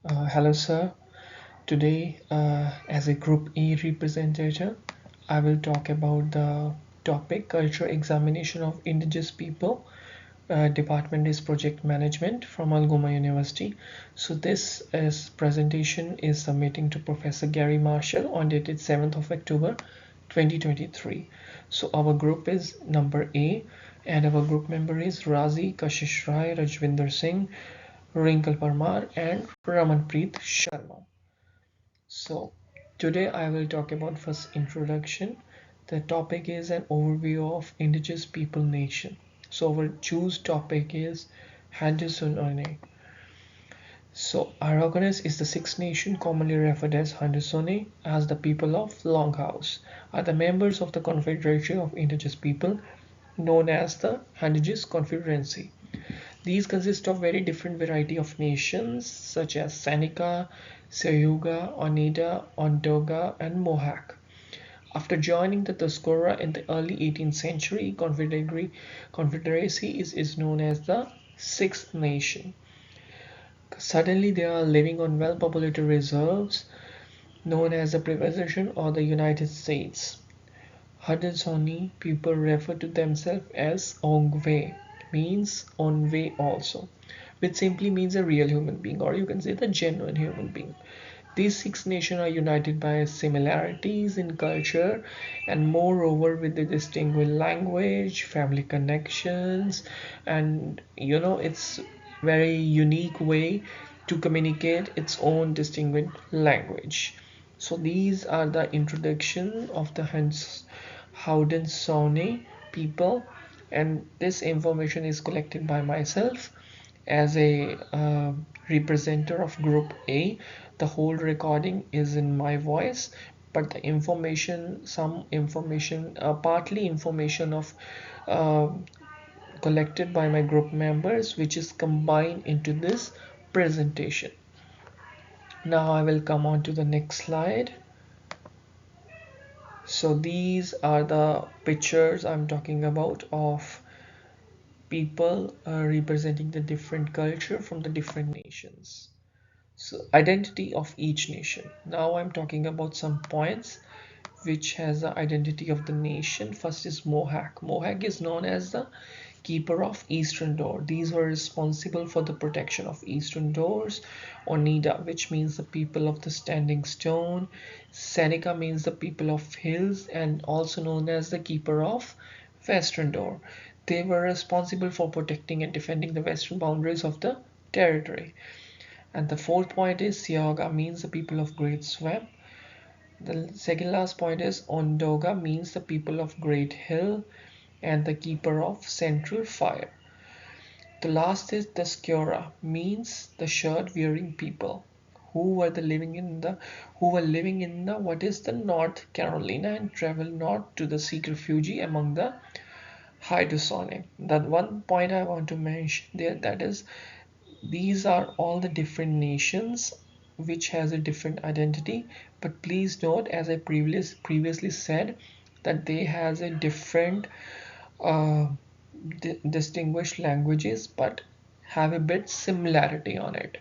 Hello, sir. Today, as a Group A representative, I will talk about the topic Culture Examination of Indigenous People. Department is Project Management from Algoma University. So this is presentation is submitting to Professor Gary Marshall on dated 7th of October 2023. So our group is number A and our group member is Razi, Kashish Rai, Rajvinder Singh, Wrinkle Parmar and Ramanpreet Sharma. So today I will talk about first introduction. The topic is an overview of Indigenous People Nation. So our choose topic is Haudenosaunee. So Aragonese is the Sixth Nation commonly referred as Haudenosaunee as the people of Longhouse are the members of the Confederation of Indigenous People known as the Indigenous Confederacy. These consist of very different variety of nations such as Seneca, Cayuga, Oneida, Onondaga, and Mohawk. After joining the Tuscarora in the early 18th century, Confederacy is known as the Sixth Nation. Suddenly, they are living on well-populated reserves known as the Preposition or the United States. Haudenosaunee people refer to themselves as Ongwe, means on way also, which simply means a real human being, or you can say the genuine human being. These six nations are united by similarities in culture and moreover with the distinct language, family connections, and it's very unique way to communicate its own distinguished language. So these are the introduction of the Haudenosaunee people, and this information is collected by myself as a representative of Group A. The whole recording is in my voice, but the information, some information, partly information of uh, collected by my group members, which is combined into this presentation. Now I will come on to the next slide. So these are the pictures I'm talking about of people representing the different culture from the different nations. So identity of each nation. Now I'm talking about some points which has the identity of the nation. First is Mohawk. Mohawk is known as the keeper of eastern door. These were responsible for the protection of eastern doors. Oneida, which means the people of the standing stone. Seneca means the people of hills and also known as the keeper of western door. They were responsible for protecting and defending the western boundaries of the territory. And the fourth point is Cayuga means the people of Great Swamp. The second last point is Onondaga means the people of Great Hill and the keeper of Central Fire. The last is the Tuscarora means the shirt wearing people who were living in the what is the North Carolina and traveled north to the seek refuge among the Haudenosaunee. That one point I want to mention there, that is these are all the different nations which has a different identity, but please note as I previously said that they has a different uh, distinguished languages but have a bit similarity on it.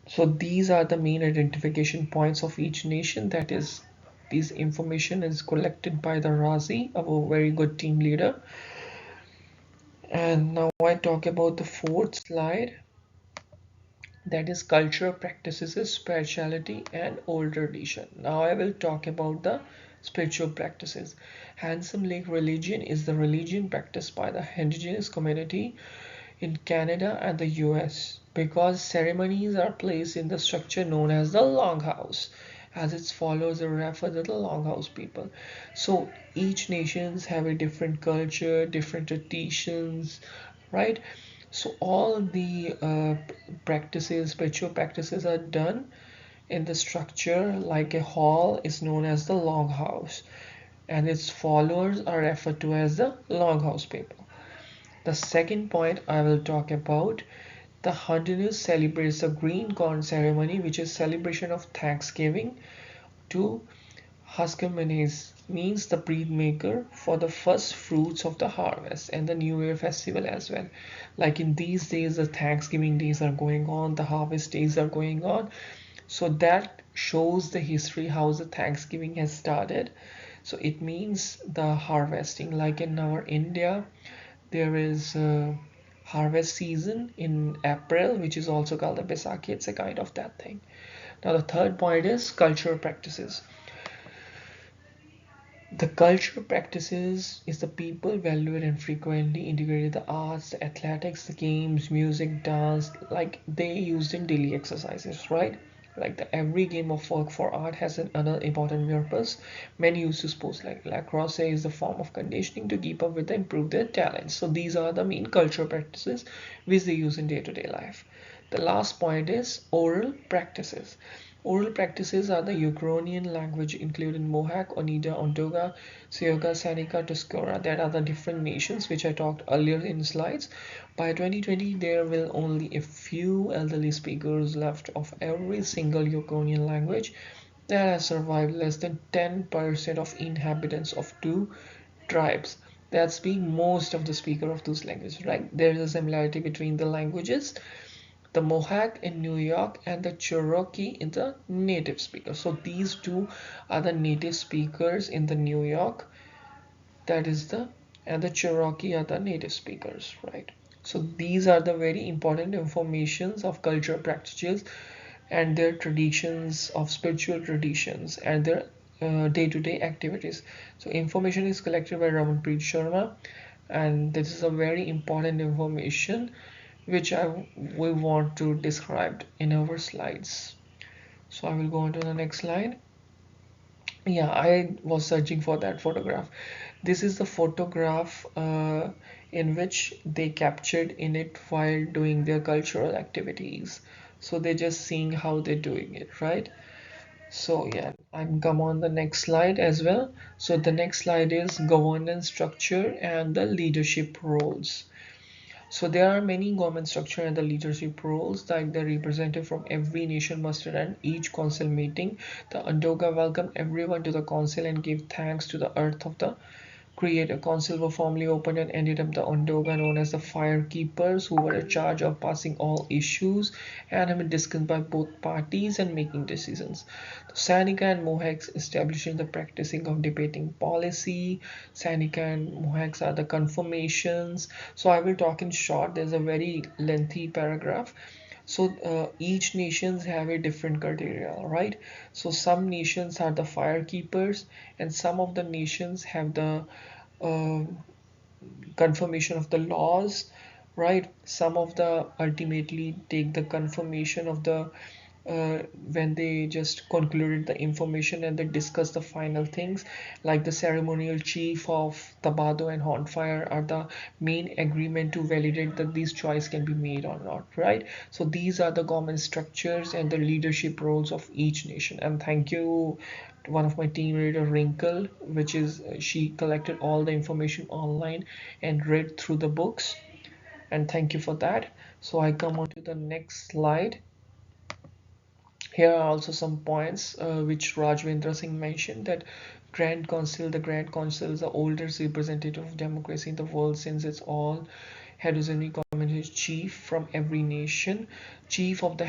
So these are the main identification points of each nation. That is, this information is collected by the Razi, our very good team leader. And now I talk about the fourth slide, that is culture, practices, spirituality, and old tradition. Now I will talk about the spiritual practices. Handsome Lake religion is the religion practiced by the indigenous community in Canada and the US because ceremonies are placed in the structure known as the longhouse as its followers are referred to the longhouse people. So each nations have a different culture, different traditions, right? So all the practices, spiritual practices are done in the structure like a hall is known as the longhouse and its followers are referred to as the longhouse people. The second point I will talk about, the Honduras celebrates the green corn ceremony, which is celebration of Thanksgiving to Huskermanes means the bread maker for the first fruits of the harvest and the New Year festival as well. Like in these days, the Thanksgiving days are going on, the harvest days are going on. So that shows the history how the Thanksgiving has started. So it means the harvesting. Like in our India, there is a harvest season in April, which is also called the Baisakhi. It's a kind of that thing. Now the third point is cultural practices. The cultural practices is the people valued and frequently integrated the arts, the athletics, the games, music, dance, like they used in daily exercises, right? Like the every game of work for art has another important purpose. Many use to sports like lacrosse is the form of conditioning to keep up with and improve their talents. So these are the main cultural practices which they use in day-to-day life. The last point is oral practices. Oral practices are the Ukrainian language including Mohawk, Oneida, Ontoga, Seoga, Seneca, Tuscarora. That are the different nations which I talked earlier in slides. By 2020, there will only a few elderly speakers left of every single Ukrainian language that has survived. Less than 10% of inhabitants of two tribes that speak most of the speaker of those languages, right? There is a similarity between the languages, the Mohawk in New York and the Cherokee in the native speakers. So these two are the native speakers in the New York. That is the and the Cherokee are the native speakers, right? So these are the very important informations of cultural practices and their traditions of spiritual traditions and their day-to-day activities. So information is collected by Ramanpreet Sharma, and this is a very important information which we want to describe in our slides. So I will go on to the next slide. Yeah, I was searching for that photograph. This is the photograph in which they captured in it while doing their cultural activities. So they're just seeing how they're doing it, right? So yeah, I'm come on the next slide as well. So the next slide is governance structure and the leadership roles. So there are many government structure and the leadership roles like the representative from every nation must attend each council meeting. The Andoga welcome everyone to the council and give thanks to the earth of the creator. Council were formally opened and ended up the Ondoga known as the fire keepers who were in charge of passing all issues and have been discussed by both parties and making decisions. The Sanika and Mohawks establishing the practicing of debating policy. Sanika and Mohawks are the confirmations. So I will talk in short. There's a very lengthy paragraph. So each nations have a different criteria, right? So some nations are the fire keepers and some of the nations have the uh, confirmation of the laws, right? Some of the ultimately take the confirmation of the when they just concluded the information and they discuss the final things, like the ceremonial chief of Tabado and Hornfire are the main agreement to validate that these choice can be made or not, right? So these are the government structures and the leadership roles of each nation. And thank you to one of my team leader Wrinkle, which is she collected all the information online and read through the books, and thank you for that. So I come on to the next slide. Here are also some points which Rajendra Singh mentioned, that the Grand Council is the oldest representative of democracy in the world since it's all heterogeneous community chief from every nation. Chief of the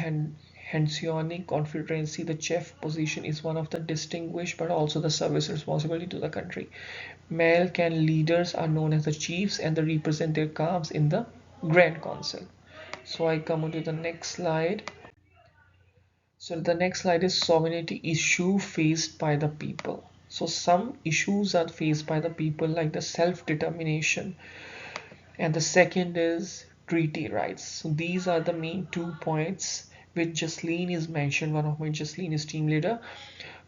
Hansonic Confederacy, the chief position is one of the distinguished but also the service responsibility to the country. Male can leaders are known as the chiefs and they represent their clans in the Grand Council. So I come on to the next slide. So the next slide is sovereignty issue faced by the people. So some issues are faced by the people like the self-determination, and the second is treaty rights. So these are the main 2 points which Jasleen is mentioned. One of my Jasleen is team leader,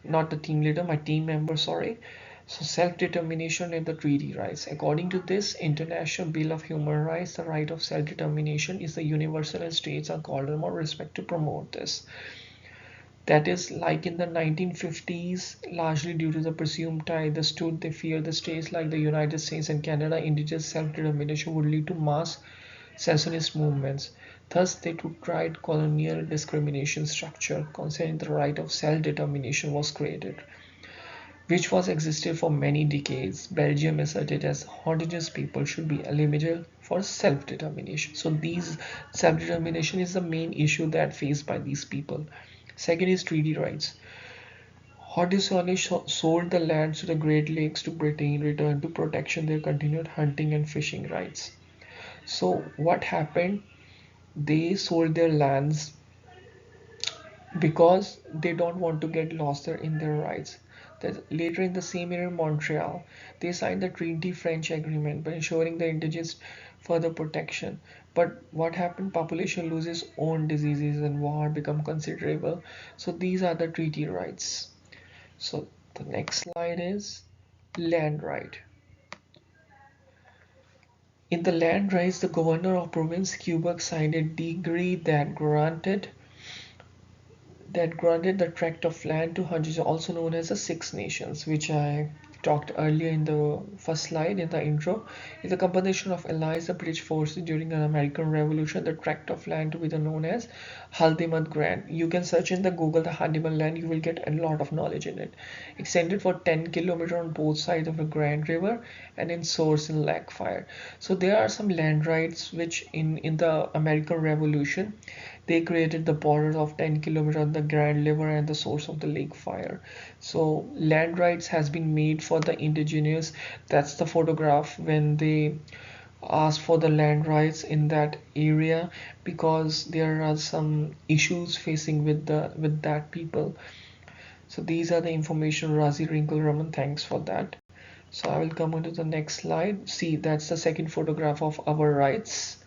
not the team leader, my team member, sorry. So self-determination and the treaty rights. According to this International Bill of Human Rights, the right of self-determination is the universal and states are called on more respect to promote this. That is, like in the 1950s, largely due to the presumed tie they stood, they feared the states like the United States and Canada, indigenous self-determination would lead to mass secessionist movements. Thus, they took tried colonial discrimination structure concerning the right of self-determination was created. which was existed for many decades. Belgium asserted as indigenous people should be eligible for self-determination. So these self-determination is the main issue that faced by these people. Second is treaty rights. Haudenosaunee sold the lands to the Great Lakes to Britain in return to protection their continued hunting and fishing rights. So what happened? They sold their lands because they don't want to get lost in their rights. That later in the same year in Montreal, they signed the Treaty French Agreement by ensuring the indigenous further protection. But what happened? Population loses own diseases and war become considerable. So these are the treaty rights. So the next slide is land right. In the land rights, the governor of province Quebec signed a decree that granted the tract of land to Hunters, also known as the Six Nations, which I talked earlier in the first slide in the intro. Is a combination of allies, the British forces during an American Revolution, the tract of land to be known as Haldimat Grant. You can search in the Google the Haldimat land, you will get a lot of knowledge in it. Extended for 10 kilometers on both sides of the Grand River and in source in Lake Fire. So there are some land rights which in the American Revolution they created the borders of 10 kilometers on the Grand River and the source of the lake fire. So land rights has been made for the indigenous. That's the photograph when they asked for the land rights in that area because there are some issues facing with that people. So these are the information. Razi Wrinkle Raman, thanks for that. So I will come on to the next slide. See, that's the second photograph of our rights,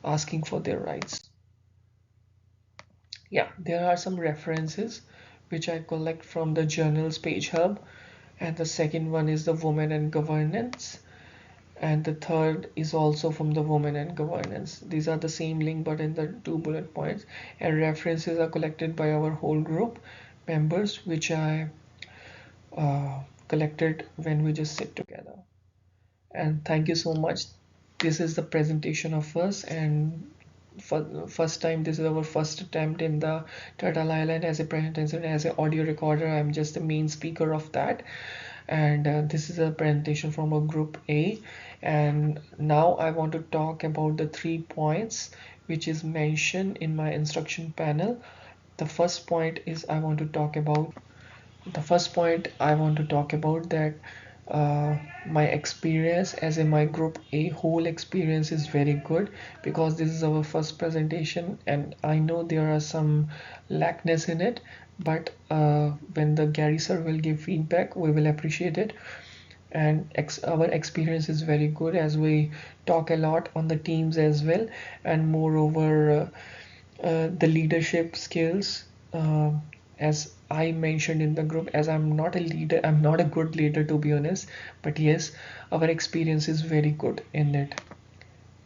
asking for their rights. Yeah, there are some references which I collect from the journals page hub, and the second one is the women and governance, and the third is also from the women and governance. These are the same link but in the two bullet points, and references are collected by our whole group members, which I collected when we just sit together. And thank you so much. This is the presentation of us, and for first time this is our first attempt in the Turtle Island as a presentation as an audio recorder. I'm just the main speaker of that, and this is a presentation from a group A. And now I want to talk about the 3 points which is mentioned in my instruction panel. The first point is I want to talk about the first point I want to talk about that my experience as in my group A whole experience is very good because this is our first presentation and I know there are some lackness in it, but when the Gary sir will give feedback we will appreciate it. And our experience is very good as we talk a lot on the teams as well, and moreover the leadership skills, as I mentioned in the group, as I'm not a leader, I'm not a good leader to be honest, but yes, our experience is very good in it.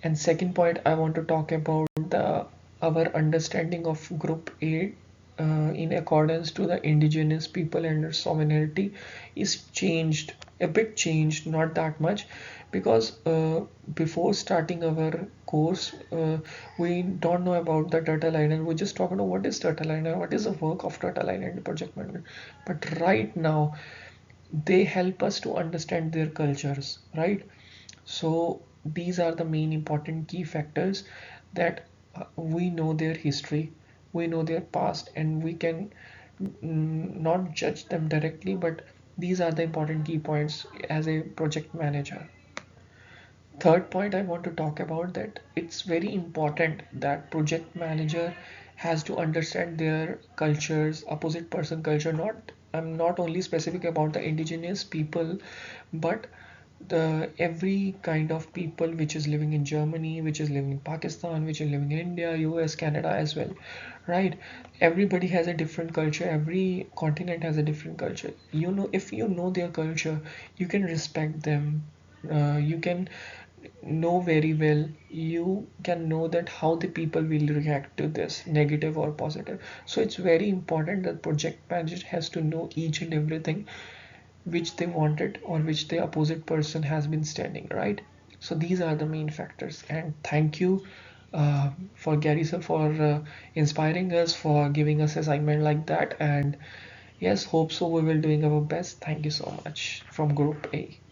And second point I want to talk about the our understanding of group A in accordance to the indigenous people and their sovereignty is changed, a bit changed, not that much, because before starting our course we don't know about the Turtle Island. We just talk about what is Turtle Island, what is the work of Turtle Island project manager. But right now they help us to understand their cultures, right? So these are the main important key factors that we know their history, we know their past, and we can not judge them directly, but these are the important key points as a project manager. Third point I want to talk about that it's very important that project manager has to understand their cultures, opposite person culture. Not I'm not only specific about the indigenous people, but the every kind of people which is living in Germany, which is living in Pakistan, which is living in India, US, Canada as well, right? Everybody has a different culture, every continent has a different culture. You know, if you know their culture you can respect them, you can know very well, you can know that how the people will react to this, negative or positive. So it's very important that project manager has to know each and everything which they wanted or which the opposite person has been standing, right? So these are the main factors, and thank you for Gary sir for inspiring us, for giving us assignment like that, and Yes, hope so. We will doing our best. Thank you so much from Group A.